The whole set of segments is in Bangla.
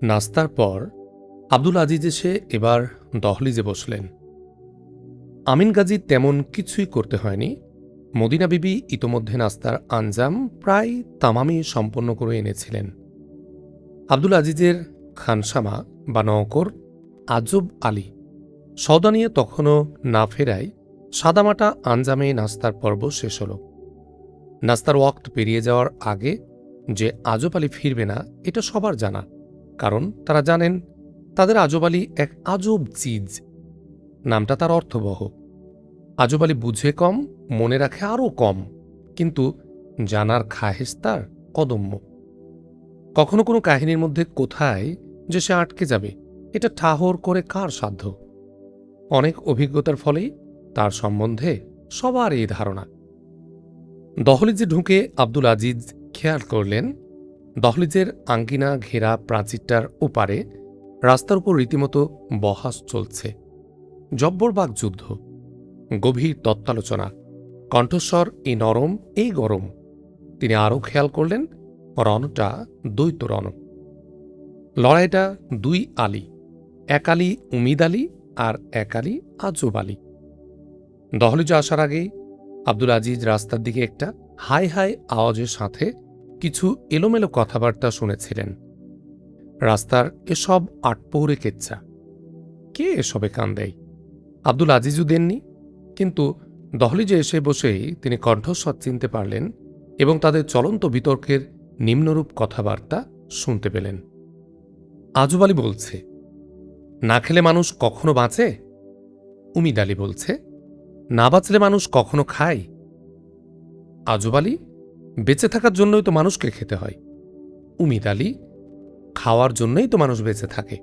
নাস্তার পর আব্দুল আজিজ এসে এবার দহলিজে বসলেন। আমিন গাজী তেমন কিছুই করতে হয়নি। মদিনা বিবি ইতোমধ্যে নাস্তার আঞ্জাম প্রায় তামামি সম্পন্ন করে এনেছিলেন। আব্দুল আজিজের খানসামা বা নওকর আজব আলী সওদা নিয়ে তখনও না ফেরায় সাদামাটা আঞ্জামে নাস্তার পর্ব শেষ হল। নাস্তার ওয়াক্ত পেরিয়ে যাওয়ার আগে যে আজব আলী ফিরবে না এটা সবার জানা, কারণ তারা জানেন তাদের আজব আলী এক আজব চিজ। নামটা তার অর্থবহ। আজব আলী বুঝে কম, মনে রাখে আরও কম, কিন্তু জানার খাহেশ তার অদম্য। কখনো কোনো কাহিনীর মধ্যে কোথায় যে সে আটকে যাবে এটা ঠাহর করে কার সাধ্য? অনেক অভিজ্ঞতার ফলেই তার সম্বন্ধে সবার এই ধারণা। দহলিজে ঢুকে আব্দুল আজিজ খেয়াল করলেন দহলিজের আঙ্গিনা ঘেরা প্রাচীরটার ওপারে রাস্তার উপর রীতিমতো বহাস চলছে। জব্বর বাকযুদ্ধ, গভীর তত্ত্বালোচনা, কণ্ঠস্বর এই নরম এই গরম। তিনি আরও খেয়াল করলেন রণটা দ্বৈত রণ। লড়াইটা দুই আলী, এক আলী উমিদ আলী আর এক আলী আজব আলী। দহলিজে আসার আগেই আব্দুল আজিজ রাস্তার দিকে একটা হাই হাই আওয়াজের সাথে কিছু এলোমেলো কথাবার্তা শুনেছিলেন। রাস্তার এসব আটপৌরে কেচ্ছা, কে এসবে কান দেয়? আব্দুল আজিজও দেননি, কিন্তু দহলিজে এসে বসেই তিনি কণ্ঠস্বর চিনতে পারলেন এবং তাদের চলন্ত বিতর্কের নিম্নরূপ কথাবার্তা শুনতে পেলেন। আজব আলী বলছে, না খেলে মানুষ কখনো বাঁচে? উমিদ আলী বলছে, না বাঁচলে মানুষ কখনো খায়? আজব আলী, বেঁচে থাকার জন্যই তো মানুষকে খেতে হয়। উমিদ আলী, খাওয়ার জন্যই তো মানুষ বেঁচে থাকে।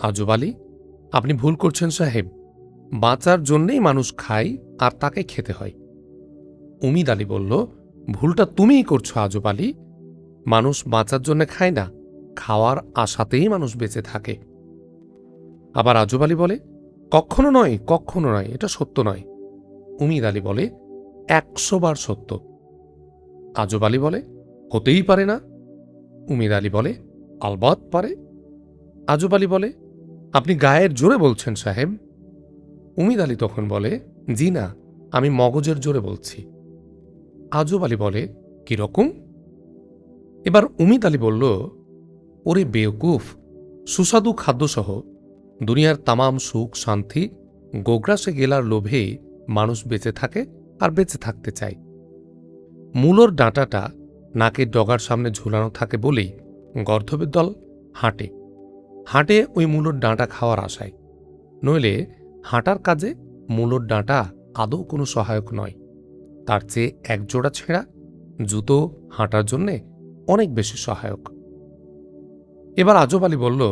আজব আলী, আপনি ভুল করছেন সাহেব, বাঁচার জন্যেই মানুষ খায় আর তাকে খেতে হয়। উমিদ আলী বলল, ভুলটা তুমিই করছো আজব আলী, মানুষ বাঁচার জন্য খায় না, খাওয়ার আশাতেই মানুষ বেঁচে থাকে। আবার আজব আলী বলে, কখনো নয়, কখনো নয়, এটা সত্য নয়। উমিদ আলী বলে, 100 বার সত্য। আজব আলী বলে, হতেই পারে না। উমিদ আলী বলে, আলবাত পারে। আজব আলী বলে, আপনি গায়ের জোরে বলছেন সাহেব। উমিদ আলী তখন বলে, জি না, আমি মগজের জোরে বলছি। আজব আলী বলে, কিরকম? এবার উমিদ আলী বলল, ওরে বেওকুফ, সুস্বাদু খাদ্যসহ দুনিয়ার তামাম সুখ শান্তি গোগ্রাসে গেলার লোভেই মানুষ বেঁচে থাকে আর বেঁচে থাকতে চায়। মূলর ডাঁটাটা নাকের ডগার সামনে ঝুলানো থাকে বলেই গর্ধবের দল হাঁটে হাঁটে ওই মূলর ডাঁটা খাওয়ার আশায়, নইলে হাঁটার কাজে মূলর ডাঁটা আদৌ কোনো সহায়ক নয়। তার চেয়ে একজোড়া ছেঁড়া জুতো হাঁটার জন্যে অনেক বেশি সহায়ক। এবার আজব আলী বলল,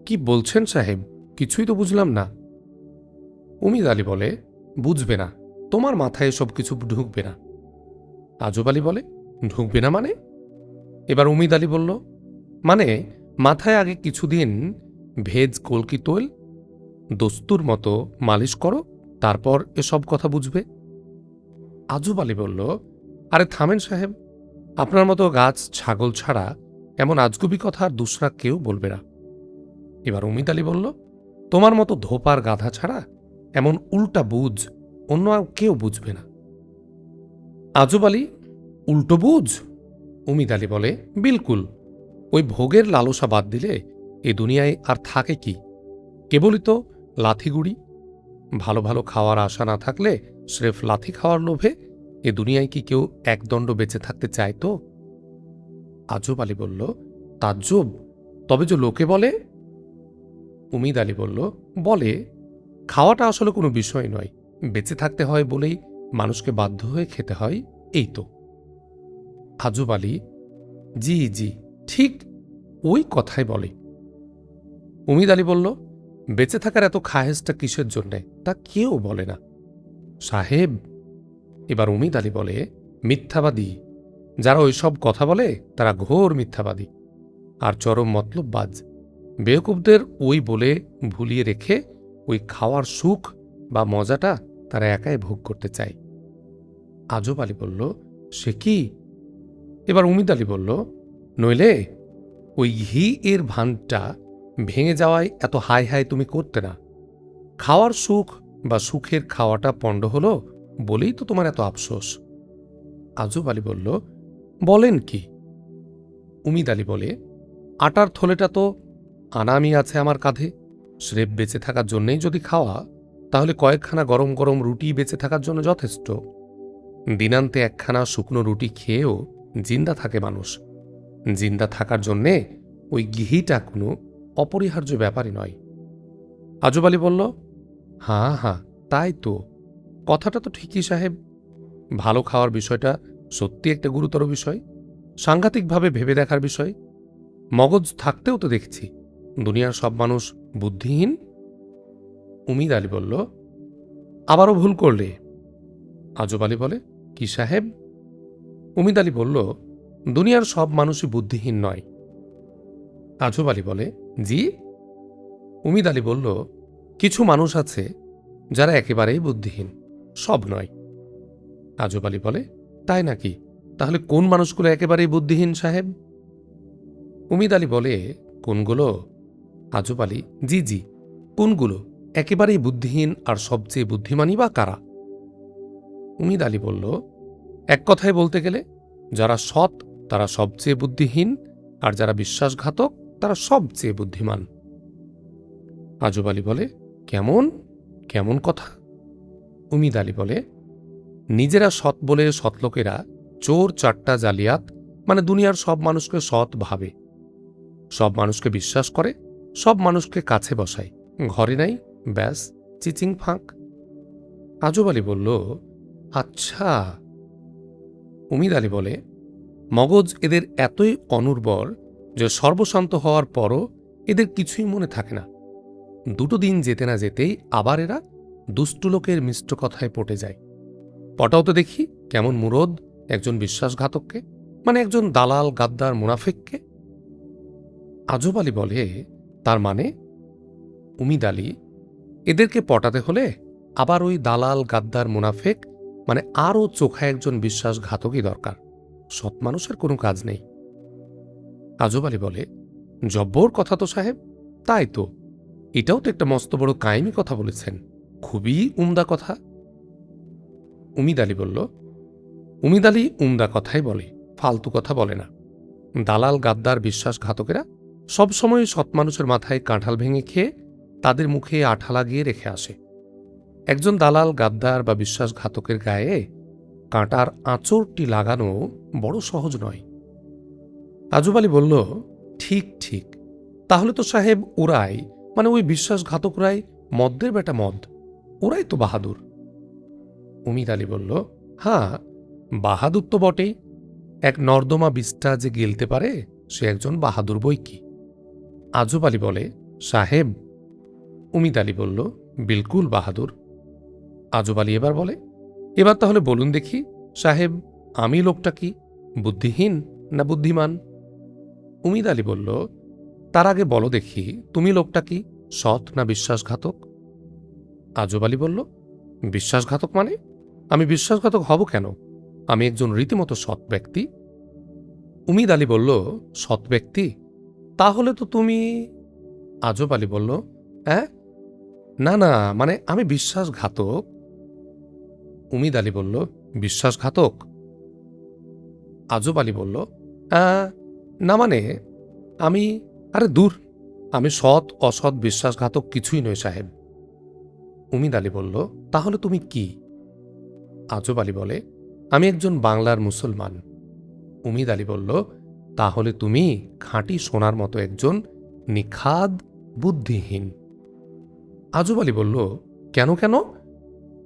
কি বলছেন সাহেব, কিছুই তো বুঝলাম না। উমিদ আলী বলে, বুঝবে না, তোমার মাথায় এসব কিছু ঢুকবে না। আজব আলী বলে, ঢুকবে না মানে? এবার উমিদ আলী বলল, মানে মাথায় আগে কিছুদিন ভেজ কলকি তৈল দস্তুর মতো মালিশ করো, তারপর এসব কথা বুঝবে। আজব আলী বলল, আরে থামেন সাহেব, আপনার মতো গাছ ছাগল ছাড়া এমন আজগুবি কথা আর দুসরা কেউ বলবে না। এবার উমিদ আলী বলল, তোমার মতো ধোপার গাধা ছাড়া এমন উল্টা বুঝ অন্য কেউ বুঝবে না। আজব আলী, উল্টো বুঝ? উমিদ আলী বলে, বিলকুল। ওই ভোগের লালসা বাদ দিলে এ দুনিয়ায় আর থাকে কি? কেবলই তো লাথিগুড়ি। ভালো ভালো খাওয়ার আশা না থাকলে স্রেফ লাথি খাওয়ার লোভে এ দুনিয়ায় কি কেউ একদণ্ড বেঁচে থাকতে চায় তো? আজব আলী বলল, তাজ্জব, তবে যে লোকে বলে। উমিদ আলী বলল, বলে, খাওয়াটা আসলে কোনো বিষয় নয়, বেঁচে থাকতে হয় বলেই মানুষকে বাধ্য হয়ে খেতে হয়, এই তো। আজব আলী, জি জি, ঠিক ওই কথাই বলে। উমিদ আলী বলল, বেঁচে থাকার এত খাহেজটা কিসের জন্যে তা কেউ বলে না সাহেব। এবার উমিদ আলী বলে, মিথ্যাবাদী যারা ওইসব কথা বলে তারা ঘোর মিথ্যাবাদী আর চরম মতলববাজ। বেওকুবদের ওই বলে ভুলিয়ে রেখে ওই খাওয়ার সুখ বা মজাটা তারা একাই ভোগ করতে চায়। আজব আলী বলল, সে কি? এবার উমিদ আলী বলল, নইলে ওই ঘি এর ভানটা ভেঙে যাওয়ায় এত হাই হাই তুমি করতে না। খাওয়ার সুখ বা সুখের খাওয়াটা পণ্ড হলো বলেই তো তোমার এত আফসোস। আজব আলী বলল, বলেন কি? উমিদ আলী বলে, আটার থলেটা তো আনামি আছে আমার কাঁধে। স্রেফ বেঁচে থাকার জন্যেই যদি খাওয়া, তাহলে কয়েকখানা গরম গরম রুটি বেঁচে থাকার জন্য যথেষ্ট। দিনান্তে একখানা শুকনো রুটি খেয়েও জিন্দা থাকে মানুষ। জিন্দা থাকার জন্যে ওই ঘিটা কোনো অপরিহার্য ব্যাপারই নয়। আজব আলী বলল, হাঁ হাঁ, তাই তো, কথাটা তো ঠিকই সাহেব। ভালো খাওয়ার বিষয়টা সত্যি একটা গুরুতর বিষয়, সাংঘাতিকভাবে ভেবে দেখার বিষয়। মগজ থাকতেও তো দেখছি দুনিয়ার সব মানুষ বুদ্ধিহীন। উমিদ আলী বলল, আবারও ভুল করলে। আজব আলী বলে, কি সাহেব? উমিদ আলী বলল, দুনিয়ার সব মানুষই বুদ্ধিহীন নয়। আজব আলী বলে, জি? উমিদ আলী বলল, কিছু মানুষ আছে যারা একেবারেই বুদ্ধিহীন, সব নয়। আজব আলী বলে, তাই নাকি? তাহলে কোন মানুষগুলো একেবারেই বুদ্ধিহীন সাহেব? উমিদ আলী বলে, কোনগুলো? আজব আলী, জি জি, কোনগুলো একেবারেই বুদ্ধিহীন আর সবচেয়ে বুদ্ধিমানই বা কারা? উমিদ আলী বলল, এক কথায় বলতে গেলে যারা সৎ তারা সবচেয়ে বুদ্ধিহীন, আর যারা বিশ্বাসঘাতক তারা সবচেয়ে বুদ্ধিমান। আজব আলী বলে, কেমন কেমন কথা? উমিদ আলী বলে, নিজেরা সৎ বলে সৎলোকেরা চোর চাট্টা জালিয়াত মানে দুনিয়ার সব মানুষকে সৎ ভাবে, সব মানুষকে বিশ্বাস করে, সব মানুষকে কাছে বসায়, ঘরে নাই, ব্যাস চিচিং ফাঁক। আজব আলী বলল, আচ্ছা। উমিদ আলী বলে, মগজ এদের এতই অনুর্বর যে সর্বশান্ত হওয়ার পরও এদের কিছুই মনে থাকে না। দুটো দিন যেতে না যেতেই আবার এরা দুষ্টু লোকের মিষ্ট কথায় পটে যায়। পটাও তো দেখি কেমন মুরদ একজন বিশ্বাসঘাতককে, মানে একজন দালাল গাদ্দার মুনাফিককে। আজব আলী বলে, তার মানে? উমিদ আলী, এদেরকে পটাতে হলে আবার ওই দালাল গাদ্দার মুনাফিক মানে আরও চোখা একজন বিশ্বাসঘাতকই দরকার, সৎ মানুষের কোনো কাজ নেই। আজব আলী বলে, জব্বর কথা তো সাহেব। তাই তো, এটাও তো একটা মস্ত বড় কায়েমি কথা বলেছেন, খুবই উমদা কথা। উমিদ আলী বলল, উমিদ আলী উমদা কথাই বলে, ফালতু কথা বলে না। দালাল গাদ্দার বিশ্বাসঘাতকেরা সবসময় সৎ মানুষের মাথায় কাঁঠাল ভেঙে খেয়ে তাদের মুখে আঠা লাগিয়ে রেখে আসে। একজন দালাল গাদ্দার বা বিশ্বাসঘাতকের গায়ে কাঁটার আঁচড়টি লাগানো বড় সহজ নয়। আজব আলী বলল, ঠিক ঠিক, তাহলে তো সাহেব ওরাই মানে ওই বিশ্বাসঘাতকরাই মদ্দের বেটা মদ, ওরাই তো বাহাদুর। উমিদ আলী বলল, হ্যাঁ, বাহাদুর তো বটেই। এক নর্দমা বিষ্ঠা যে গিলতে পারে সে একজন বাহাদুর বই কি। আজব আলী বলে, সাহেব? উমিদ আলী বলল, বিলকুল বাহাদুর। আজব আলী এবার বলে, এবার তাহলে বলুন দেখি সাহেব, আমি লোকটা কি বুদ্ধিহীন না বুদ্ধিমান? উমিদ আলী বলল, তার আগে বলো দেখি তুমি লোকটা কি সৎ না বিশ্বাসঘাতক? আজব আলী বলল, বিশ্বাসঘাতক মানে? আমি বিশ্বাসঘাতক হব কেন? আমি একজন রীতিমতো সৎ ব্যক্তি। উমিদ আলী বলল, সৎ ব্যক্তি? তাহলে তো তুমি। আজব আলী বলল, হ্যাঁ, না না, মানে আমি বিশ্বাসঘাতক। উমিদ আলী বলল, বিশ্বাসঘাতক? আজব আলী বলল, না মানে আমি, আরে দূর, আমি সৎ অসৎ বিশ্বাসঘাতক কিছুই নই সাহেব। উমিদ আলী বলল, তাহলে তুমি কি? আজব আলী বলে, আমি একজন বাংলার মুসলমান। উমিদ আলী বলল, তাহলে তুমি খাঁটি সোনার মতো একজন নিখাদ বুদ্ধিহীন। আজব আলী বলল, কেন কেন?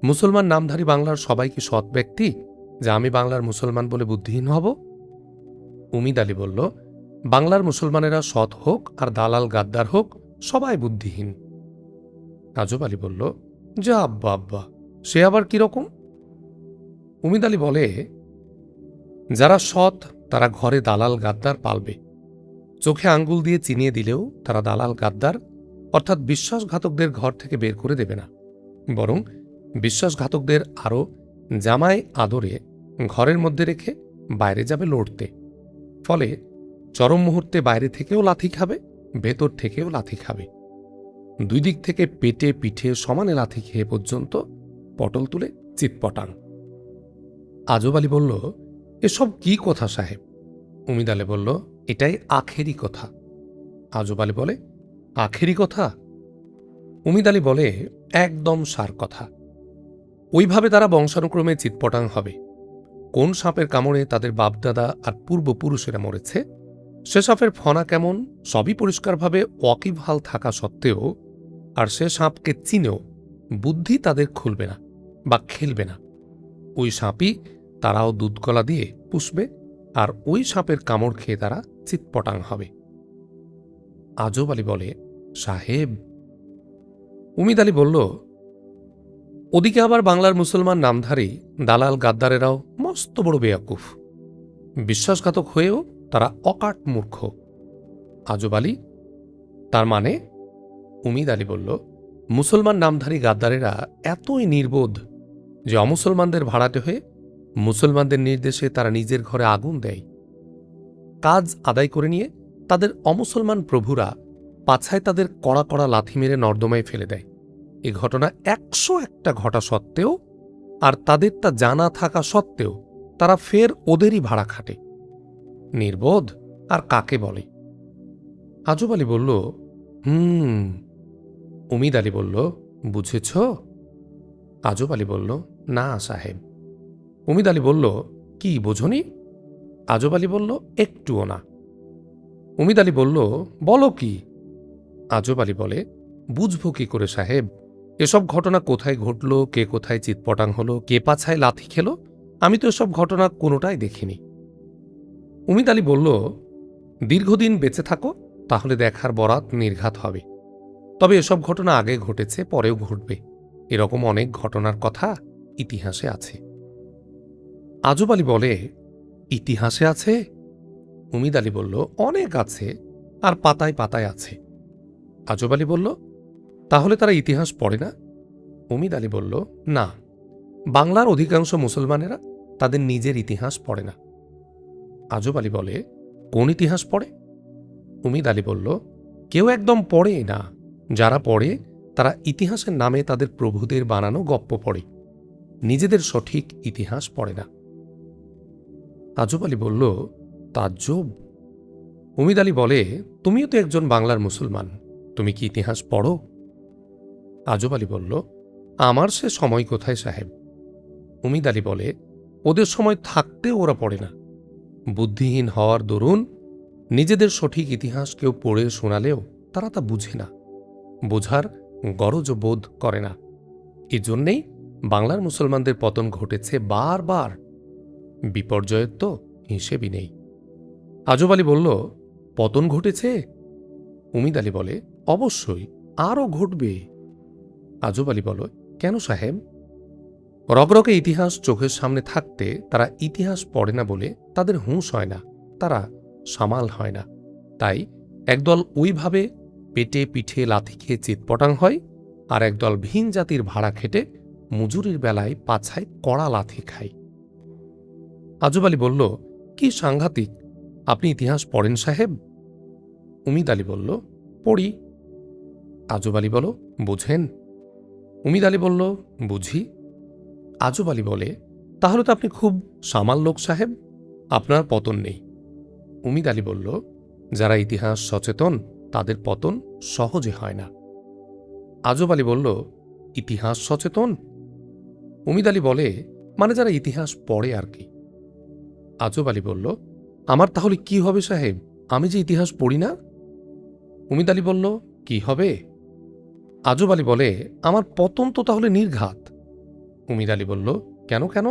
মুসলমান নামধারী বাংলার সবাই কি সৎ ব্যক্তি যা আমি বাংলার মুসলমান বলে বুদ্ধিহীন হব? উমিদ আলী বলল, বাংলার মুসলমানেরা সৎ হোক আর দালাল গাদ্দার হোক সবাই বুদ্ধিহীন। আজব আলী বলল, যা আব্বা আব্বা, সে আবার কিরকম? উমিদ আলী বলে, যারা সৎ তারা ঘরে দালাল গাদ্দার পালবে, চোখে আঙ্গুল দিয়ে চিনিয়ে দিলেও তারা দালাল গাদ্দার অর্থাৎ বিশ্বাসঘাতকদের ঘর থেকে বের করে দেবে না, বরং বিশ্বাসঘাতকদের আরও জামাই আদরে ঘরের মধ্যে রেখে বাইরে যাবে লড়তে। ফলে চরম মুহূর্তে বাইরে থেকেও লাথি খাবে, ভেতর থেকেও লাথি খাবে। দুই দিক থেকে পেটে পিঠে সমানে লাথি খেয়ে পর্যন্ত পটল তুলে চিৎপটাং। আজব আলী বলল, এসব কি কথা সাহেব? উমিদ আলী বলল, এটাই আখেরি কথা। আজব আলী বলে, আখেরি কথা? উমিদ আলী বলে, একদম সার কথা। ওইভাবে তারা বংশানুক্রমে চিৎপটাং হবে। কোন সাপের কামড়ে তাদের বাপদাদা আর পূর্বপুরুষেরা মরেছে, সে সাপের ফনা কেমন, সবই পরিষ্কারভাবে ওয়াকিবহাল থাকা সত্ত্বেও আর সে সাপকে চিনেও বুদ্ধি তাদের খুলবে না বা খেলবে না। ওই সাপই তারাও দুধকলা দিয়ে পুষবে, আর ওই সাপের কামড় খেয়ে তারা চিৎপটাং হবে। আজব আলী বলে, সাহেব। উমিদ আলী বলল, ওদিকে আবার বাংলার মুসলমান নামধারী দালাল গাদ্দারেরাও মস্ত বড় বেয়াকুফ। বিশ্বাসঘাতক হয়েও তারা অকাট মূর্খ। আজব আলী, তার মানে? উমিদ আলী বলল, মুসলমান নামধারী গাদ্দারেরা এতই নির্বোধ যে অমুসলমানদের ভাড়াটে হয়ে মুসলমানদের নির্দেশে তারা নিজের ঘরে আগুন দেয়। কাজ আদায় করে নিয়ে তাদের অমুসলমান প্রভুরা পাছায় তাদের কড়া কড়া লাথি মেরে নর্দমায় ফেলে দেয়। এ ঘটনা 101টা ঘটা সত্ত্বেও আর তাদের তা জানা থাকা সত্ত্বেও তারা ফের ওদেরই ভাড়া খাটে। নির্বোধ আর কাকে বলে? আজব আলী বলল, উমিদ আলী বলল, বুঝেছ? আজব আলী বলল, না সাহেব। উমিদ আলী বলল, কি বোঝনি? আজব আলী বলল, একটুও না। উমিদ আলী বলল, বলো কি? আজব আলী বলে, বুঝব কি করে সাহেব? এসব ঘটনা কোথায় ঘটল, কে কোথায় চিৎপটাং হলো, কে পাছায় লাথি খেল, আমি তো এসব ঘটনা কোনোটাই দেখিনি। উমিদ আলী বলল, দীর্ঘদিন বেঁচে থাকো, তাহলে দেখার বরাত নির্ঘাত হবে। তবে এসব ঘটনা আগে ঘটেছে, পরেও ঘটবে, এরকম অনেক ঘটনার কথা ইতিহাসে আছে। আজব আলী বলে, ইতিহাসে আছে? উমিদ আলী বলল, অনেক আছে, আর পাতায় পাতায় আছে। আজব আলী বলল, তাহলে তারা ইতিহাস পড়ে না? উমিদ আলী বলল, না, বাংলার অধিকাংশ মুসলমানেরা তাদের নিজের ইতিহাস পড়ে না। আজব আলী বলে, কোন ইতিহাস পড়ে? উমিদ আলী বলল, কেউ একদম পড়ে না। যারা পড়ে তারা ইতিহাসের নামে তাদের প্রভুদের বানানো গপ্প পড়ে, নিজেদের সঠিক ইতিহাস পড়ে না। আজব আলী বলল, তাজ্জব। উমিদ আলী বলে, তুমিও তো একজন বাংলার মুসলমান, তুমি কি ইতিহাস পড়ো? আজব আলী বলল, আমার সে সময় কোথায় সাহেব? উমিদ আলী বলে, ওদের সময় থাকতেও ওরা পড়ে না। বুদ্ধিহীন হওয়ার দরুন নিজেদের সঠিক ইতিহাস কেউ পড়ে শোনালেও তারা তা বুঝে না, বোঝার গরজ বোধ করে না। এজন্যেই বাংলার মুসলমানদের পতন ঘটেছে বারবার। বিপর্যয়ের তো হিসেবই নেই। আজব আলী বলল, পতন ঘটেছে? উমিদ আলী বলে, অবশ্যই, আরও ঘটবে। আজব আলী বলে, কেন সাহেব? রগরগে ইতিহাস চোখের সামনে থাকতে তারা ইতিহাস পড়ে না বলে তাদের হুঁশ হয় না, তারা সামাল হয় না। তাই একদল ওইভাবে পেটে পিঠে লাথি খেয়ে চিৎপটাং হয়, আর একদল ভিন জাতির ভাড়া খেটে মজুরির বেলায় পাছায় কড়া লাথি খায়। আজব আলী বলল, কি সাংঘাতিক! আপনি ইতিহাস পড়েন সাহেব? উমিদ আলী বলল, পড়ি। আজব আলী বলো, বুঝেন? উমিদ আলী বলল, বুঝি। আজব আলী বলে, তাহলে তো আপনি খুব সামাল লোক সাহেব, আপনার পতন নেই। উমিদ আলী বলল, যারা ইতিহাস সচেতন তাদের পতন সহজে হয় না। আজব আলী বলল, ইতিহাস সচেতন? উমিদ আলী বলে, মানে যারা ইতিহাস পড়ে আর কি। আজব আলী বলল, আমার তাহলে কি হবে সাহেব? আমি যে ইতিহাস পড়ি না। উমিদ আলী বলল, কি হবে? আজব আলী বলে, আমার পতন তো তাহলে নির্ঘাত। উমিদ আলী বলল, কেন কেন?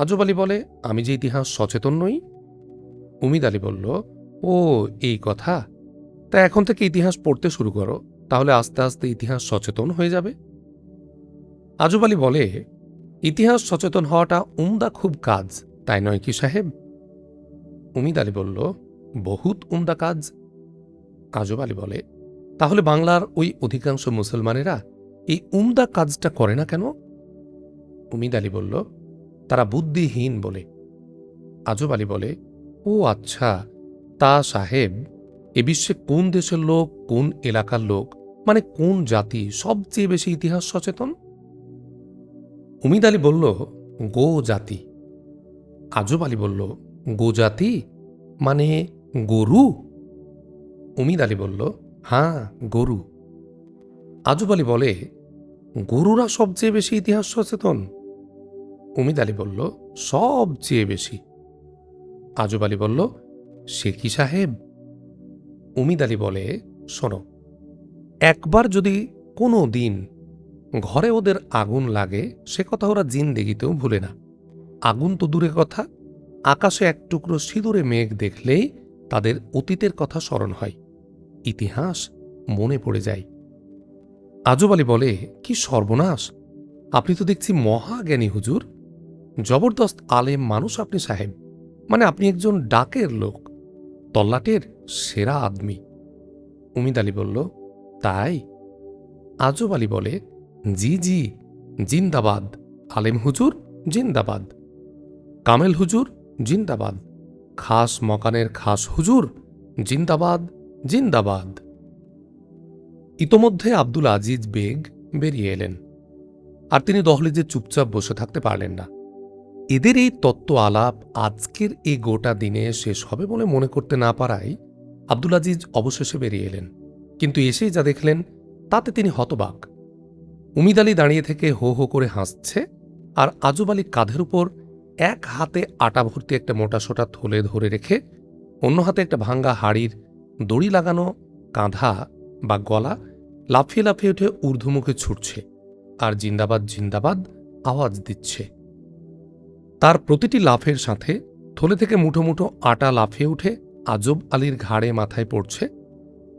আজব আলী বলে, আমি যে ইতিহাস সচেতন নই। উমিদ আলী বলল, ও এই কথা, তা এখন থেকে ইতিহাস পড়তে শুরু করো, তাহলে আস্তে আস্তে ইতিহাস সচেতন হয়ে যাবে। আজব আলী বলে, ইতিহাস সচেতন হওয়াটা উমদা খুব কাজ, তাই নয় কি সাহেব? উমিদ আলী বলল, বহুত উমদা কাজ। আজব আলী বলে, তাহলে বাংলার ওই অধিকাংশ মুসলমানেরা এই উমদা কাজটা করে না কেন? উমিদ আলী বলল, তারা বুদ্ধিহীন বলে। আজব আলী বলে, ও আচ্ছা, তা সাহেব, এ বিশ্বে কোন দেশের লোক, কোন এলাকার লোক, মানে কোন জাতি সবচেয়ে বেশি ইতিহাস সচেতন? উমিদ আলী বলল, গো জাতি। আজব আলী বলল, গো জাতি মানে গরু? উমিদ আলী বলল, হ্যাঁ, গরু। আজব আলী বলে, গরুরা সবচেয়ে বেশি ইতিহাস সচেতন? উমিদ আলী বলল, সবচেয়ে বেশি। আজব আলী বলল, সে কি সাহেব? উমিদ আলী বলে, শোনো, একবার যদি কোনো দিন ঘরে ওদের আগুন লাগে, সে কথা ওরা জিন্দেগিতেও ভুলে না। আগুন তো দূরে কথা, আকাশে এক টুকরো সিঁদুরে মেঘ দেখলেই তাদের অতীতের কথা স্মরণ হয়, ইতিহাস মনে পড়ে যায়। আজব আলী বলে, কি সর্বনাশ! আপনি তো দেখছি মহাজ্ঞানী হুজুর, জবরদস্ত আলেম মানুষ আপনি সাহেব, মানে আপনি একজন ডাকের লোক, তল্লাটের সেরা আদমি। উমিদ আলী বলল, তাই? আজব আলী বলে, জি জি, জিন্দাবাদ আলেম হুজুর, জিন্দাবাদ কামেল হুজুর, জিন্দাবাদ খাস মকানের খাস হুজুর, জিন্দাবাদ জিন্দাবাদ। ইতোমধ্যে আব্দুল আজিজ বেগ বেরিয়ে এলেন, আর তিনি দহলিজে চুপচাপ বসে থাকতে পারলেন না। এদের এই তত্ত্ব আলাপ আজকের এই গোটা দিনে শেষ হবে বলে মনে করতে না পারায় আব্দুল আজিজ অবশেষে বেরিয়ে এলেন। কিন্তু এসেই যা দেখলেন তাতে তিনি হতবাক। উমিদ আলী দাঁড়িয়ে থেকে হো হো করে হাসছে, আর আজব আলী কাঁধের উপর এক হাতে আটা ভর্তি একটা মোটাসোটা থলে ধরে রেখে অন্য হাতে একটা ভাঙ্গা হাড়ির দড়ি লাগানো কাঁধা বা গলা লাফিয়ে লাফিয়ে উঠে ঊর্ধ্বমুখে ছুটছে আর জিন্দাবাদ জিন্দাবাদ আওয়াজ দিচ্ছে। তার প্রতিটি লাফের সাথে থলে থেকে মুঠো মুঠো আটা লাফিয়ে উঠে আজব আলীর ঘাড়ে মাথায় পড়ছে,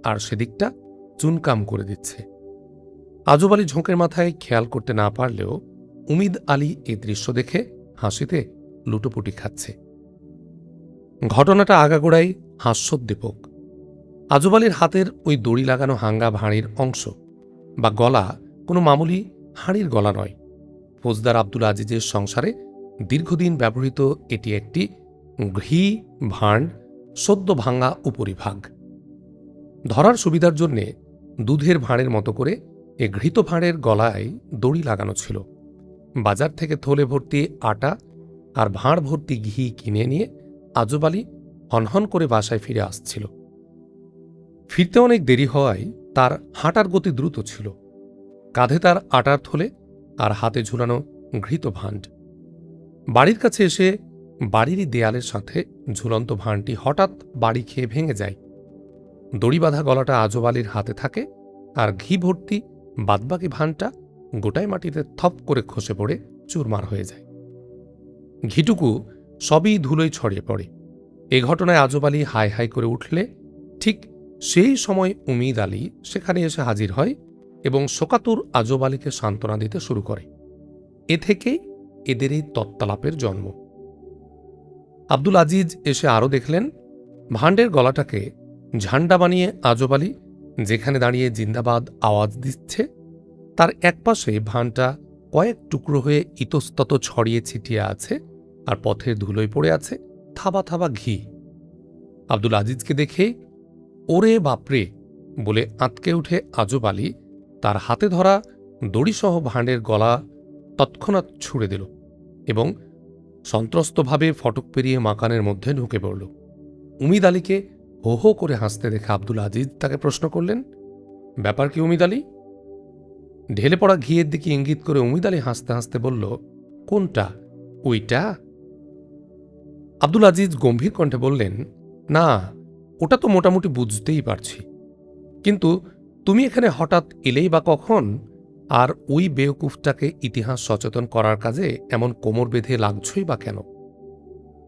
আর সেদিকটা চুনকাম করে দিচ্ছে। আজব আলী ঝোঁকের মাথায় খেয়াল করতে না পারলেও উমিদ আলী এই দৃশ্য দেখে হাসিতে লুটোপুটি খাচ্ছে। ঘটনাটা আগাগোড়াই হাস্যোদ্দীপক। আজব আলীর হাতের ওই দড়ি লাগানো হাঙ্গা ভাঁড়ির অংশ বা গলা কোনো মামুলি হাঁড়ির গলা নয়। ফৌজদার আব্দুল আজিজের সংসারে দীর্ঘদিন ব্যবহৃত এটি একটি ঘি ভাঁড়, সদ্য ভাঙ্গা উপরিভাগ। ধরার সুবিধার জন্যে দুধের ভাঁড়ের মতো করে এ ঘৃত ভাঁড়ের গলায় দড়ি লাগানো ছিল। বাজার থেকে থলে ভর্তি আটা আর ভাঁড় ভর্তি ঘি কিনে নিয়ে আজব আলী হনহন করে বাসায় ফিরে আসছিল। ফিরতে অনেক দেরি হওয়ায় তার হাঁটার গতি দ্রুত ছিল। কাঁধে তার আটার থলে আর হাতে ঝুলানো ঘৃত ভাঁড। বাড়ির কাছে এসে বাড়িরই দেয়ালের সাথে ঝুলন্ত ভাঁড়টি হঠাৎ বাড়ি খেয়ে ভেঙে যায়। দড়ি বাঁধা গলাটা আজব আলীর হাতে থাকে, আর ঘি ভর্তি বাদবাকি ভাঁড়টা গোটায় মাটিতে থপ করে খসে পড়ে চুরমার হয়ে যায়। ঘিটুকু সবই ধুলোয় ছড়িয়ে পড়ে। এ ঘটনায় আজব আলী হাই হাই করে উঠলে ঠিক সেই সময় উমিদ আলী সেখানে এসে হাজির হয় এবং শোকাতুর আজব আলীকে সান্ত্বনা দিতে শুরু করে। এ থেকেই এদের এই তত্ত্বালাপের জন্ম। আব্দুল আজিজ এসে আরও দেখলেন, ভাণ্ডের গলাটাকে ঝান্ডা বানিয়ে আজব আলী যেখানে দাঁড়িয়ে জিন্দাবাদ আওয়াজ দিচ্ছে, তার একপাশে ভাঁড়টা কয়েক টুকরো হয়ে ইতস্তত ছড়িয়ে ছিটিয়ে আছে, আর পথের ধুলোয় পড়ে আছে থাবা থাবা ঘি। আব্দুল আজিজকে দেখে ওরে বাপরে বলে আঁতকে উঠে আজব আলী তার হাতে ধরা দড়িসহ ভাঁড়ের গলা তৎক্ষণাৎ ছুড়ে দিল এবং সন্ত্রস্তভাবে ফটক পেরিয়ে মাকানের মধ্যে ঢুকে পড়ল। উমিদ আলীকে হো হো করে হাসতে দেখে আব্দুল আজিজ তাকে প্রশ্ন করলেন, ব্যাপার কি উমিদ আলী? ঢেলে পড়া ঘিয়ের দিকে ইঙ্গিত করে উমিদ আলী হাসতে হাসতে বলল, কোনটা? ওইটা? আব্দুল আজিজ গম্ভীর কণ্ঠে বললেন, না, ওটা তো মোটামুটি বুঝতেই পারছি, কিন্তু তুমি এখানে হঠাৎ এলেই বা কখন, আর ওই বেওকুফটাকে ইতিহাস সচেতন করার কাজে এমন কোমর বেঁধে লাগছই বা কেন?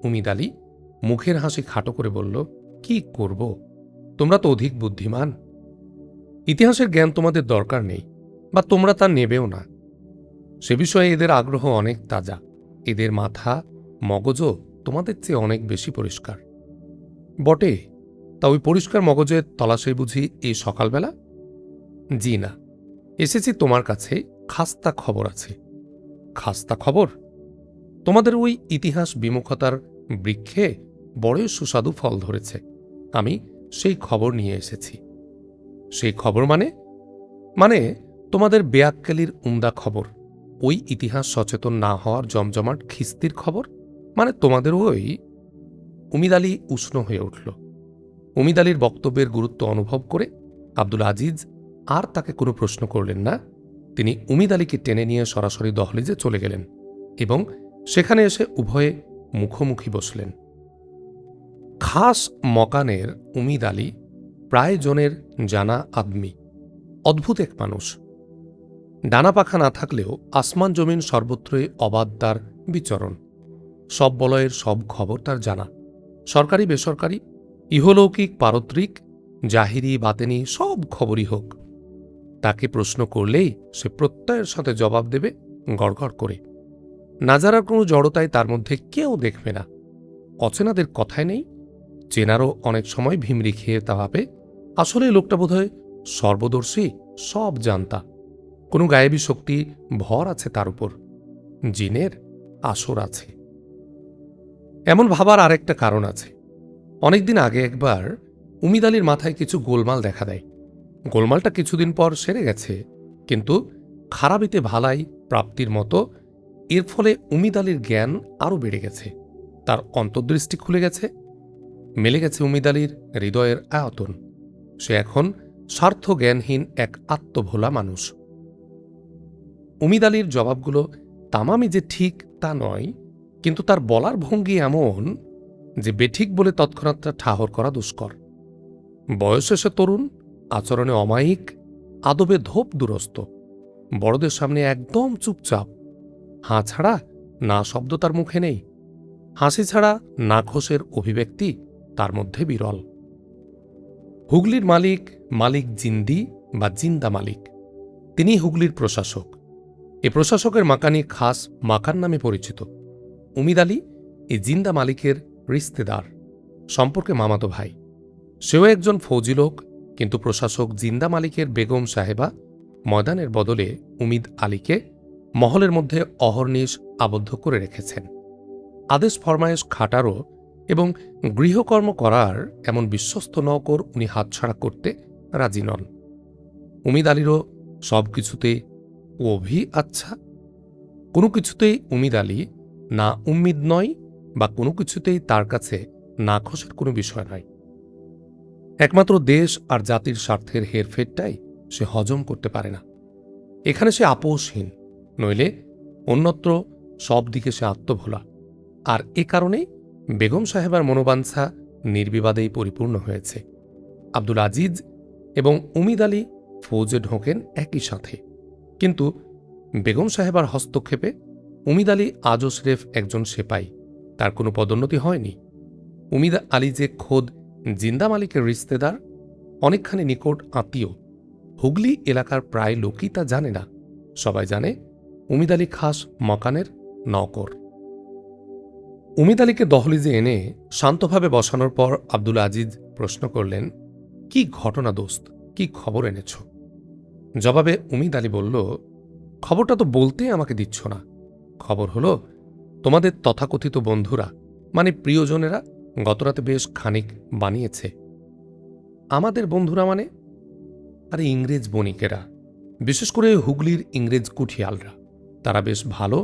উমিদ আলী মুখের হাসি খাটো করে বলল, কি করব, তোমরা তো অধিক বুদ্ধিমান। ইতিহাসের জ্ঞান তোমাদের দরকার নেই, বা তোমরা তা নেবেও না। সে বিষয়ে এদের আগ্রহ অনেক তাজা। এদের মাথা মগজও তোমাদের চেয়ে অনেক বেশি পরিষ্কার। বটে, তা ওই পরিষ্কার মগজের তলাশে বুঝি এই সকালবেলা? জি না, এসেছি তোমার কাছে, খাস্তা খবর আছে। খাস্তা খবর? তোমাদের ওই ইতিহাস বিমুখতার বৃক্ষে বড়ই সুস্বাদু ফল ধরেছে। আমি সেই খবর নিয়ে এসেছি। সেই খবর মানে মানে তোমাদের বেয়াক্কেলির উমদা খবর, ওই ইতিহাস সচেতন না হওয়ার জমজমাট খিস্তির খবর, মানে তোমাদের ওই। উমিদ আলী উষ্ণ হয়ে উঠল। উমিদ আলীর বক্তব্যের গুরুত্ব অনুভব করে আব্দুল আজিজ আর তাকে কোনো প্রশ্ন করলেন না। তিনি উমিদ আলীকে টেনে নিয়ে সরাসরি দহলিজে চলে গেলেন এবং সেখানে এসে উভয়ে মুখোমুখি বসলেন। খাস মকানের উমিদ আলী প্রায় জনের জানা আদমি, অদ্ভুত এক মানুষ। ডানা পাখা না থাকলেও আসমান জমিন সর্বত্রই অবাধ তার বিচরণ। সব বলয়ের সব খবর তার জানা, সরকারি বেসরকারি, ইহলৌকিক পারত্রিক, জাহিরি বাতেনি, সব খবরই হোক। তাকে প্রশ্ন করলেই সে প্রত্যয়ের সাথে জবাব দেবে গড়গড় করে। নাজারার কোনো জড়তায় তার মধ্যে কেউ দেখবে না। অচেনাদের কথায় নেই, চেনারও অনেক সময় ভিমরি খেয়ে তা ভাবে আসলে লোকটা বোধহয় সর্বদর্শী, সব জানতা। কোনো গায়েবী শক্তি ভর আছে তার উপর, জিনের আসর আছে। এমন ভাবার আরেকটা কারণ আছে। অনেকদিন আগে একবার উমিদ আলীর মাথায় কিছু গোলমাল দেখা দেয়। গোলমালটা কিছুদিন পর সেরে গেছে, কিন্তু খারাপিতে ভালাই প্রাপ্তির মতো এর ফলে উমিদ আলীর জ্ঞান আরও বেড়ে গেছে। তার অন্তর্দৃষ্টি খুলে গেছে, মেলে গেছে উমিদ আলীর হৃদয়ের আয়তন। সে এখন স্বার্থ জ্ঞানহীন এক আত্মভোলা মানুষ। উমিদ আলীর জবাবগুলো তামামি যে ঠিক তা নয়, কিন্তু তার বলার ভঙ্গি এমন যে বেঠিক বলে তৎক্ষণাৎ তা ঠাহর করা দুষ্কর। বয়সে সে তরুণ, আচরণে অমায়িক, আদবে ধোপ দুরস্ত, বড়দের সামনে একদম চুপচাপ। হাঁ ছাড়া না শব্দ তার মুখে নেই, হাসি ছাড়া না ঘোষের অভিব্যক্তি তার মধ্যে বিরল। হুগলির মালিক মালিক জিন্দি বা জিন্দা মালিক, তিনি হুগলির প্রশাসক। এ প্রশাসকের মাকানি খাস মাকান নামে পরিচিত। উমিদ আলী এই জিন্দা মালিকের রিস্তেদার, সম্পর্কে মামাতো ভাই। সেও একজন ফৌজি লোক, কিন্তু প্রশাসক জিন্দা মালিকের বেগম সাহেবা ময়দানের বদলে উমিদ আলীকে মহলের মধ্যে অহর্নিশ আবদ্ধ করে রেখেছেন। আদেশ ফরমায়েশ খাটারও এবং গৃহকর্ম করার এমন বিশ্বস্ত নৌকর উনি হাতছাড়া করতে রাজি নন। উমিদ আলীরও সব কিছুতে আচ্ছা। কোনো কিছুতেই উমিদ আলী না উম্মিদ নয়, বা কোনো কিছুতেই তার কাছে নাখোশের কোনো বিষয় নয়। একমাত্র দেশ আর জাতির স্বার্থের হেরফেরটাই সে হজম করতে পারে না। এখানে সে আপোষহীন, নইলে অন্যত্র সব দিকে সে আত্মভোলা। আর এ কারণেই বেগম সাহেবার মনোবাঞ্ছা নির্বিবাদেই পরিপূর্ণ হয়েছে। আব্দুল আজিজ এবং উমিদ আলী ফৌজে ঢোকেন একই সাথে, কিন্তু বেগম সাহেবার হস্তক্ষেপে উমিদ আলী আজও স্রেফ একজন সেপাই, তার কোনো পদোন্নতি হয়নি। উমিদ আলী যে খোদ জিন্দা মালিকের রিস্তেদার, অনেকখানি নিকট আত্মীয়, হুগলি এলাকার প্রায় লোকই তা জানে না। সবাই জানে উমিদ আলী খাস মকানের নওকর। উমিদ আলীকে দহলিজে এনে শান্তভাবে বসানোর পর আব্দুল আজিজ প্রশ্ন করলেন, কি ঘটনা দোস্ত, কি খবর এনেছ? জবাবে উমিদ আলী বলল, খবরটা তো বলতেই আমাকে দিচ্ছ না। খবর হলো তোমাদের তথাকথিত বন্ধুরা, মানে প্রিয়জনেরা, গতরাতে বেশ খানিক বানিয়েছে। আমাদের বন্ধুরা মানে? আরে ইংরেজ বণিকেরা, বিশেষ করে হুগলির ইংরেজ কুঠিয়ালরা, তারা বেশ ভালো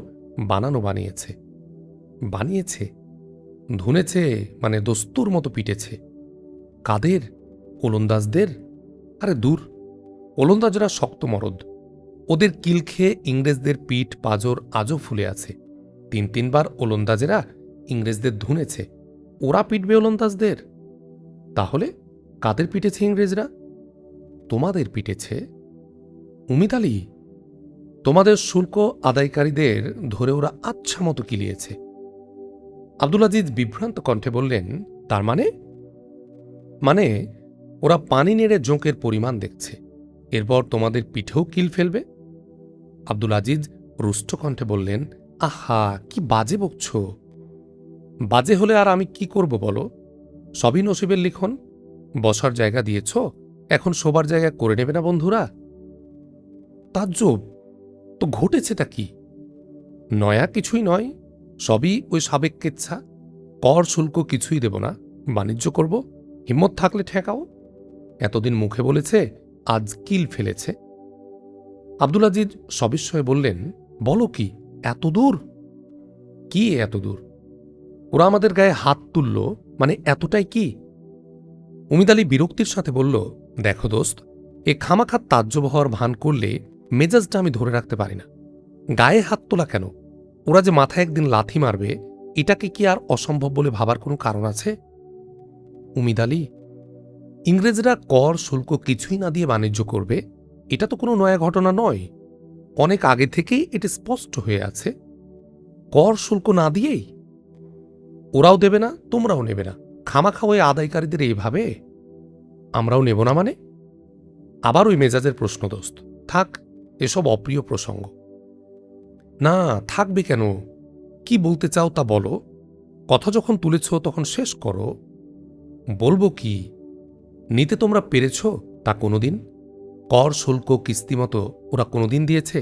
বানানো বানিয়েছে। বানিয়েছে? ধুনেছে মানে দস্তুর মতো পিটেছে। কাদের? ওলন্দাজদের? আরে দূর, ওলন্দাজরা শক্ত মরদ। ওদের কিল খেয়ে ইংরেজদের পিঠ পাজর আজও ফুলে আছে। ৩ বার ওলন্দাজেরা ইংরেজদের ধুনেছে, ওরা পিটবে ওলন্দাজদের? তাহলে কাদের পিটেছে ইংরেজরা? তোমাদের পিটেছে। উমিদ আলী, তোমাদের শুল্ক আদায়কারীদের ধরে ওরা আচ্ছা মতো কিলিয়েছে। আব্দুল আজিজ বিভ্রান্ত কণ্ঠে বললেন, তার মানে? মানে ওরা পানি নেড়ে জোঁকের পরিমাণ দেখছে, এরপর তোমাদের পিঠেও কিল ফেলবে। আব্দুল আজিজ রুষ্ট কণ্ঠে বললেন, আহা, কি বাজে বকছ! বাজে হলে আর আমি কি করব বলো? সবই নসিবের লিখন। বসার জায়গা দিয়েছ, এখন শোবার জায়গা করে নেবে না বন্ধুরা? তাজ্জব! তো ঘটেছেটা কি? নয়া কিছুই নয়, সবই ওই সাবেক কেচ্ছা। কর শুল্ক কিছুই দেব না, বাণিজ্য করব। হিম্মত থাকলে ঠেকাও। এতদিন মুখে বলেছে, আজ কিল ফেলেছে। আব্দুল আজিজ সবিস্ময়ে বললেন, বলো কি, এত দূর? কি এত দূর? ওরা আমাদের গায়ে হাত তুলল, মানে এতটাই কি? উমিদ আলী বিরক্তির সাথে বলল, দেখো দোস্ত, এ খামাখাত তাজ্জব হওয়ার ভান করলে মেজাজটা আমি ধরে রাখতে পারি না। গায়ে হাত তোলা কেন? ওরা যে মাথায় একদিন লাথি মারবে, এটাকে কি আর অসম্ভব বলে ভাবার কোনো কারণ আছে? উমিদ আলী, ইংরেজরা কর শুল্ক কিছুই না দিয়ে বাণিজ্য করবে, এটা তো কোনো নয়া ঘটনা নয়। অনেক আগে থেকেই এটা স্পষ্ট হয়ে আছে। কর শুল্ক না দিয়েই ওরাও দেবে না, তোমরাও নেবে না, খামাখা ওই আদায়কারীদের এইভাবে আমরাও নেব না মানে? আবার ওই মেজাজের প্রশ্ন, দোস্ত থাক, এসব অপ্রিয় প্রসঙ্গ। না, থাকবে কেন? কি বলতে চাও তা বলো। কথা যখন তুলেছ তখন শেষ করো। বলবো কি, নিতে তোমরা পেরেছ তা কোনোদিন? কর শুল্ক কিস্তি মতো ওরা কোনোদিন দিয়েছে?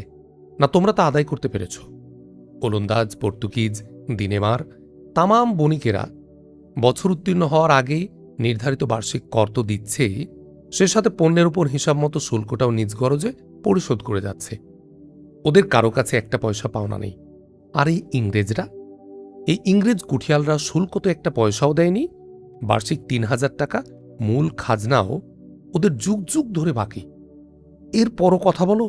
না তোমরা তা আদায় করতে পেরেছ? ওলন্দাজ, পর্তুগিজ, দিনেমার তামাম বণিকেরা বছর উত্তীর্ণ হওয়ার আগেই নির্ধারিত বার্ষিক কর তো দিচ্ছেই, সে সাথে পণ্যের উপর হিসাব মতো শুল্কটাও নিজ গরজে পরিশোধ করে যাচ্ছে। ওদের কারো কাছে একটা পয়সা পাওনা নেই। আর এই ইংরেজরা, এই ইংরেজ কুঠিয়ালরা শুল্ক তো একটা পয়সাও দেয়নি। বার্ষিক ৩,০০০ টাকা মূল খাজনাও ওদের যুগ যুগ ধরে বাকি। এরপরও কথা বলো।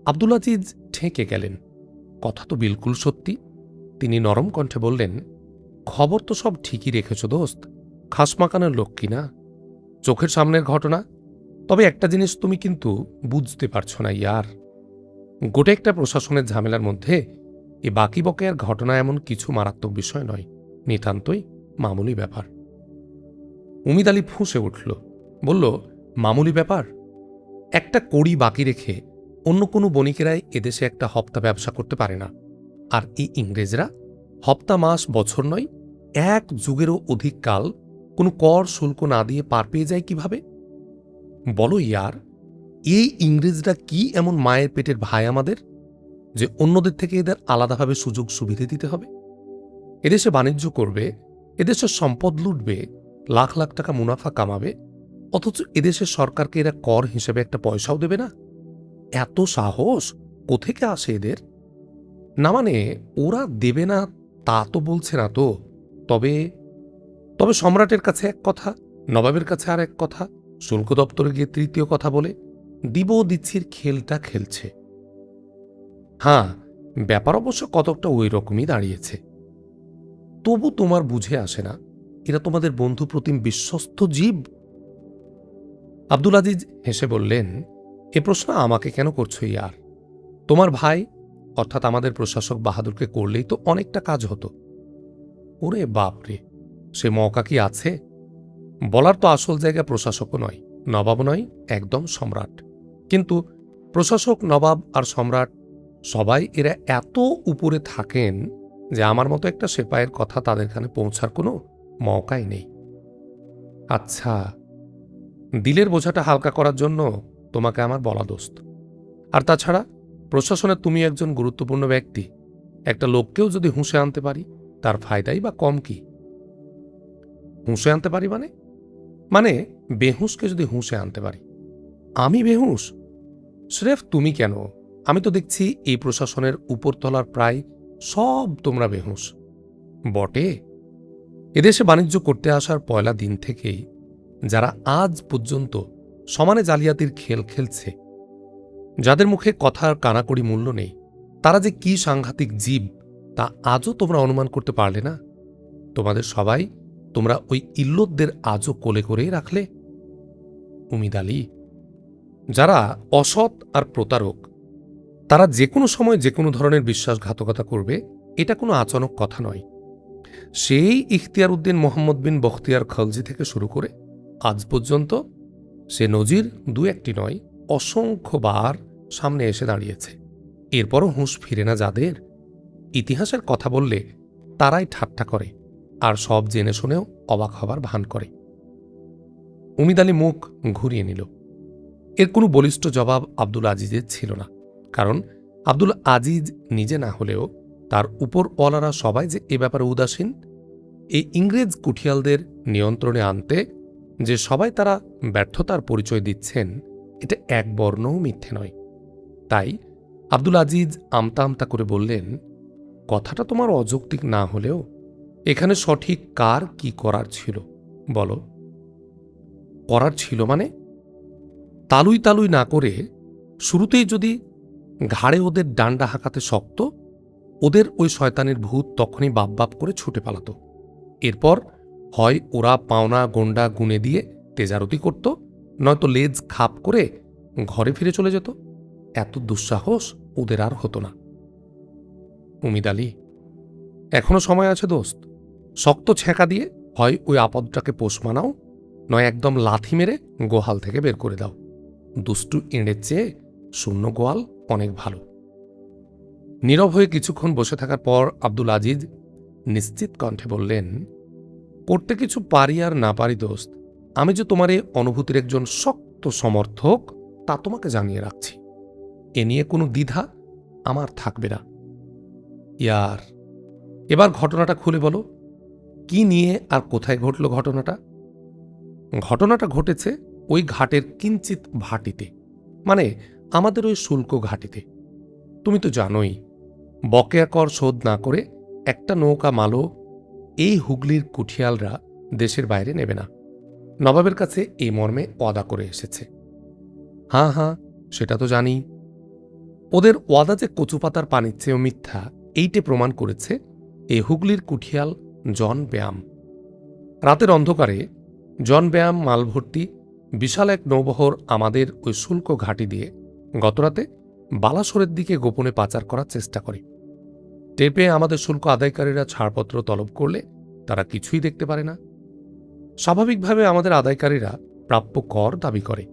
আব্দুল আজিজ ঠেকে গেলেন। কথা তো বিলকুল সত্যি। তিনি নরম কণ্ঠে বললেন, খবর তো সব ঠিকই রেখেছ দোস্ত, খাসমাকানের লোক কিনা, চোখের সামনের ঘটনা। তবে একটা জিনিস তুমি কিন্তু বুঝতে পারছো না ইয়ার, গোটে একটা প্রশাসনের ঝামেলার মধ্যে এ বাকি বকেয়ার ঘটনা এমন কিছু মারাত্মক বিষয় নয়, নিতান্তই মামুলি ব্যাপার। উমিদ আলী ফুঁসে উঠল, বলল, মামুলি ব্যাপার? একটা কড়ি বাকি রেখে অন্য কোনো বণিকেরাই এদেশে একটা হপ্তা ব্যবসা করতে পারে না। আর এই ইংরেজরা হপ্তা, মাস, বছর নয়, এক যুগেরও অধিক কাল কোনো কর শুল্ক না দিয়ে পার পেয়ে যায় কিভাবে? বলো ইয়ার, এই ইংরেজরা কি এমন মায়ের পেটের ভাই আমাদের যে অন্যদের থেকে এদের আলাদাভাবে সুযোগ সুবিধে দিতে হবে? এদেশে বাণিজ্য করবে, এদেশের সম্পদ লুটবে, লাখ লাখ টাকা মুনাফা কামাবে, অথচ এদেশের সরকারকে এরা কর হিসেবে একটা পয়সাও দেবে না। এত সাহস কোথেকে আসে এদের? না মানে ওরা দেবে না তা তো বলছে না তো। তবে তবে সম্রাটের কাছে এক কথা, নবাবের কাছে আর এক কথা, শুল্ক দপ্তরে গিয়ে তৃতীয় কথা বলে দিব দিচ্ছির খেলটা খেলছে। হ্যাঁ, ব্যাপার অবশ্য কতকটা ওই রকমই দাঁড়িয়েছে। তবু তোমার বুঝে আসে না, এরা তোমাদের বন্ধু প্রতিম বিশ্বস্ত জীব। আব্দুল আজিজ হেসে বললেন, এ প্রশ্ন আমাকে কেন করছো ইয়ার? তোমার ভাই অর্থাৎ আমাদের প্রশাসক বাহাদুরকে করলেই তো অনেকটা কাজ হতো। ওরে বাপরে, সে মৌকা কি আছে? বলার তো আসল জায়গা প্রশাসকও নয়, নবাবও নয়, একদম সম্রাট। কিন্তু প্রশাসক, নবাব আর সম্রাট সবাই এরা এত উপরে থাকেন যে আমার মতো একটা সেপাইয়ের কথা তাদের কানে পৌঁছার কোনো মৌকাই নেই। আচ্ছা, দিলের বোঝাটা হালকা করার জন্য তোমাকে আমার বলা দোস্ত। আর তাছাড়া প্রশাসনে তুমি একজন গুরুত্বপূর্ণ ব্যক্তি, একটা লোককেও যদি হুঁশে আনতে পারি তার ফায়দাই বা কম কি? হুঁশে আনতে পারি মানে মানে বেহুঁশকে যদি হুঁশে আনতে পারি। আমি বেহুঁশ? স্রেফ তুমি কেন, আমি তো দেখছি এই প্রশাসনের উপরতলার প্রায় সব তোমরা বেহুঁশ। বটে, এদেশে বাণিজ্য করতে আসার পয়লা দিন থেকেই যারা আজ পর্যন্ত সমানে জালিয়াতির খেল খেলছে, যাদের মুখে কথার কানাকড়ি মূল্য নেই, তারা যে কি সাংঘাতিক জীব তা আজও তোমরা অনুমান করতে পারলে না? তোমাদের সবাই তোমরা ওই ইল্লতদের আজও কোলে করেই রাখলে। উমিদ আলী, যারা অসৎ আর প্রতারক, তারা যে কোনো সময় যে কোনো ধরনের বিশ্বাসঘাতকতা করবে, এটা কোনো আচানক কথা নয়। সেই ইখতিয়ার উদ্দিন মোহাম্মদ বিন বখতিয়ার খলজি থেকে শুরু করে আজ পর্যন্ত সে নজির দু একটি নয়, অসংখ্যবার সামনে এসে দাঁড়িয়েছে। এরপরও হুঁশ ফিরে না যাদের, ইতিহাসের কথা বললে তারাই ঠাট্টা করে আর সব জেনে শুনেও অবাক হবার ভান করে। উমিদ আলী মুখ ঘুরিয়ে নিল। এর কোনো বলিষ্ঠ জবাব আব্দুল আজিজের ছিল না, কারণ আব্দুল আজিজ নিজে না হলেও তার উপর ওয়ালারা সবাই যে এ ব্যাপারে উদাসীন, এই ইংরেজ কুঠিয়ালদের নিয়ন্ত্রণে আনতে যে সবাই তারা ব্যর্থতার পরিচয় দিচ্ছেন, এটা এক বর্ণও মিথ্যে নয়। তাই আব্দুল আজিজ আমতা আমতা করে বললেন, কথাটা তোমার অযৌক্তিক না হলেও এখানে সঠিক কার কি করার ছিল বলো। করার ছিল মানে? তালুই তালুই না করে শুরুতেই যদি ঘাড়ে ওদের ডান্ডা হাঁকাতে শক্ত, ওদের ওই শয়তানের ভূত তখনই বাপ বাপ করে ছুটে পালাত। এরপর হয় ওরা পাওনা গন্ডা গুনে দিয়ে তেজারতি করত, নয়তো লেজ খাপ করে ঘরে ফিরে চলে যেত। এত দুঃসাহস ওদের আর হতো না। উমিদ আলী, এখনো সময় আছে দোস্ত। শক্ত ছেঁকা দিয়ে হয় ওই আপদটাকে পোষ মানাও, নয় একদম লাথি মেরে গোহাল থেকে বের করে দাও। দুষ্টু এঁড়ের চেয়ে শূন্য গোয়াল অনেক ভালো। নীরব হয়ে কিছুক্ষণ বসে থাকার পর আব্দুল আজিজ নিশ্চিত কণ্ঠে বললেন, করতে কিছু পারি আর না পারি দোস্ত, আমি যে তোমার এই অনুভূতির একজন শক্ত সমর্থক তা তোমাকে জানিয়ে রাখছি। এ নিয়ে কোনো দ্বিধা আমার থাকবে না। ইয়ার, এবার ঘটনাটা খুলে বলো, কি নিয়ে আর কোথায় ঘটল ঘটনাটা? ঘটনাটা ঘটেছে ওই ঘাটের কিঞ্চিত ভাটিতে, মানে আমাদের ওই শুল্ক ঘাটিতে। তুমি তো জানোই, বকেয়া কর শোধ না করে একটা নৌকা মালও এই হুগলির কুঠিয়ালরা দেশের বাইরে নেবে না। নবাবের কাছে এই মর্মে ওয়াদা করে এসেছে। হ্যাঁ হ্যাঁ, সেটা তো জানি। ওদের ওয়াদা যে কচুপাতার পানির চেয়েও মিথ্যা, এইটে প্রমাণ করেছে এই হুগলির কুঠিয়াল জন ব্যায়াম। রাতের অন্ধকারে জন ব্যায়াম মালভর্তি বিশাল এক নৌবহর আমাদের ওই শুল্ক ঘাঁটি দিয়ে গতরাতে বালাসোরের দিকে গোপনে পাচার করার চেষ্টা করে। টের পেয়ে আমাদের শুল্ক আদায়কারীরা ছাড়পত্র তলব করলে তারা কিছুই দেখতে পারে না। স্বাভাবিকভাবে আমাদের আদায়কারীরা প্রাপ্য কর দাবি করে।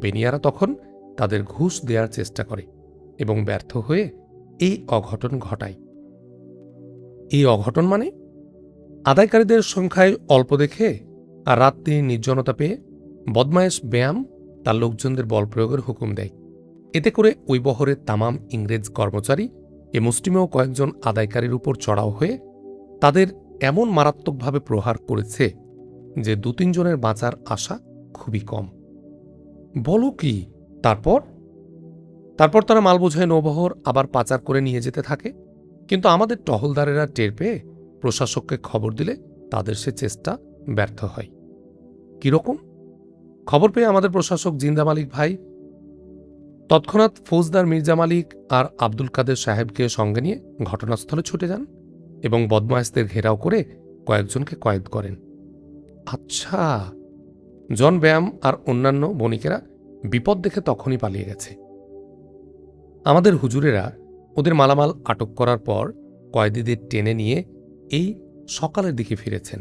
বেনিয়ারা তখন তাদের ঘুষ দেওয়ার চেষ্টা করে এবং ব্যর্থ হয়ে এই অঘটন ঘটায়। এই অঘটন মানে আদায়কারীদের সংখ্যায় অল্প দেখে আর রাত্রি নির্জনতা পেয়ে বদমায়েশ ব্যায়াম তার লোকজনদের বল প্রয়োগের হুকুম দেয়। এতে করে ওই বহরের তামাম ইংরেজ কর্মচারী এ মুষ্টিমেয় কয়েকজন আদায়কারীর উপর চড়াও হয়ে তাদের এমন মারাত্মকভাবে প্রহার করেছে যে ২-৩ জনের বাঁচার আশা খুবই কম। বলো কি? তারপর তারপর তারা মাল বোঝায় নৌবহর আবার পাচার করে নিয়ে যেতে থাকে। কিন্তু আমাদের টহলদারেরা টের পেয়ে প্রশাসককে খবর দিলে তাদের সে চেষ্টা ব্যর্থ হয়। কিরকম? খবর পেয়ে আমাদের প্রশাসক জিন্দা মালিক ভাই তৎক্ষণাৎ ফৌজদার মির্জা মালিক আর আব্দুল কাদের সাহেবকে সঙ্গে নিয়ে ঘটনাস্থলে ছুটে যান এবং বদমায়েশদের ঘেরাও করে কয়েকজনকে কয়েদ করেন। আচ্ছা, জন ব্যায়াম আর অন্যান্য বণিকেরা বিপদ দেখে তখনই পালিয়ে গেছে। আমাদের হুজুরেরা ওদের মালামাল আটক করার পর কয়েদিদের টেনে নিয়ে এই সকালের দিকে ফিরেছেন।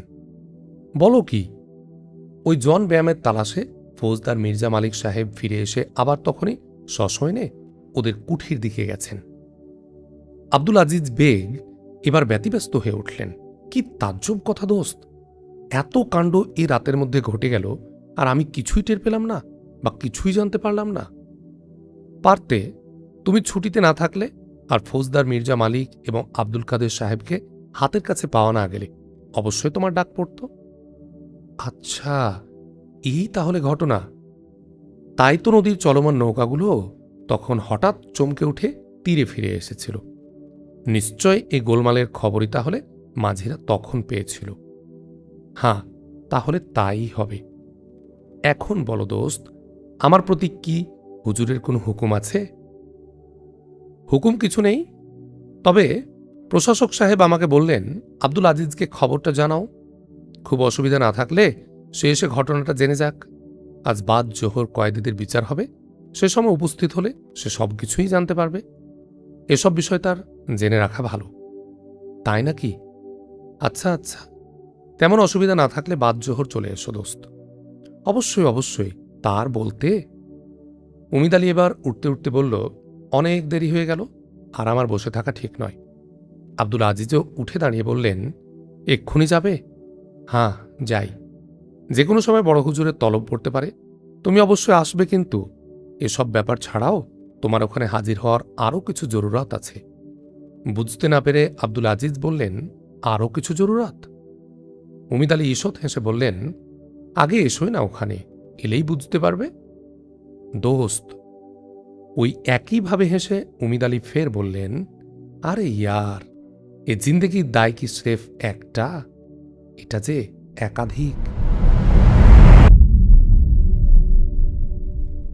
বলো কি? ওই জন ব্যায়ামের তালাশে ফৌজদার মির্জা মালিক সাহেব ফিরে এসে আবার তখনই সশয়নে ওদের কুঠির দিকে গেছেন। আব্দুল আজিজ বেগ এবার ব্যতিব্যস্ত হয়ে উঠলেন। কি তাজ্জব কথা দোস্ত! এত কাণ্ড এই রাতের মধ্যে ঘটে গেল আর আমি কিছুই টের পেলাম না বা কিছুই জানতে পারলাম না। পারতে, তুমি ছুটিতে না থাকলে আর ফৌজদার মির্জা মালিক এবং আব্দুল কাদের সাহেবকে হাতের কাছে পাওয়া না গেলে অবশ্যই তোমার ডাক পড়ত। আচ্ছা, এই তাহলে ঘটনা। তাই তো নদীর চলমান নৌকাগুলো তখন হঠাৎ চমকে উঠে তীরে ফিরে এসেছিল। নিশ্চয় এই গোলমালের খবরই তাহলে মাঝিরা তখন পেয়েছিল। হ্যাঁ, তাহলে তাই হবে। এখন বলো দোস্ত, আমার প্রতি কি হুজুরের কোনো হুকুম আছে? হুকুম কিছু নেই, তবে প্রশাসক সাহেব আমাকে বললেন আব্দুল আজিজকে খবরটা জানাও। খুব অসুবিধা না থাকলে সে এসে ঘটনাটা জেনে যাক। আজ বাদ জোহর কয়েদিদের বিচার হবে, সে সময় উপস্থিত হলে সে সব কিছুই জানতে পারবে। এসব বিষয় তার জেনে রাখা ভালো, তাই নাকি? আচ্ছা আচ্ছা, তেমন অসুবিধা না থাকলে বাদ জোহর চলে এসো দোস্ত। অবশ্যই অবশ্যই, তার বলতে। উমিদ আলী এবার উঠতে উঠতে বলল, অনেক দেরি হয়ে গেল আর আমার বসে থাকা ঠিক নয়। আব্দুল আজিজও উঠে দাঁড়িয়ে বললেন, এক্ষুনি যাবে? হ্যাঁ, যাই। যে কোনো সময় বড় হুজুরের তলব পড়তে পারে। তুমি অবশ্যই আসবে, কিন্তু এসব ব্যাপার ছাড়াও তোমার ওখানে হাজির হওয়ার আরও কিছু জরুরত আছে। বুঝতে না পেরে আব্দুল আজিজ বললেন, আরও কিছু জরুরত? উমিদ আলী ঈষৎ হেসে বললেন, আগে এসোই না ওখানে, এলেই বুঝতে পারবে। দোস্ত। ওই একইভাবে হেসে উমিদ আলী ফের বললেন, আরে ইয়ার, এ জিন্দেগির দায় কি স্রেফ একটা? এটা যে একাধিক।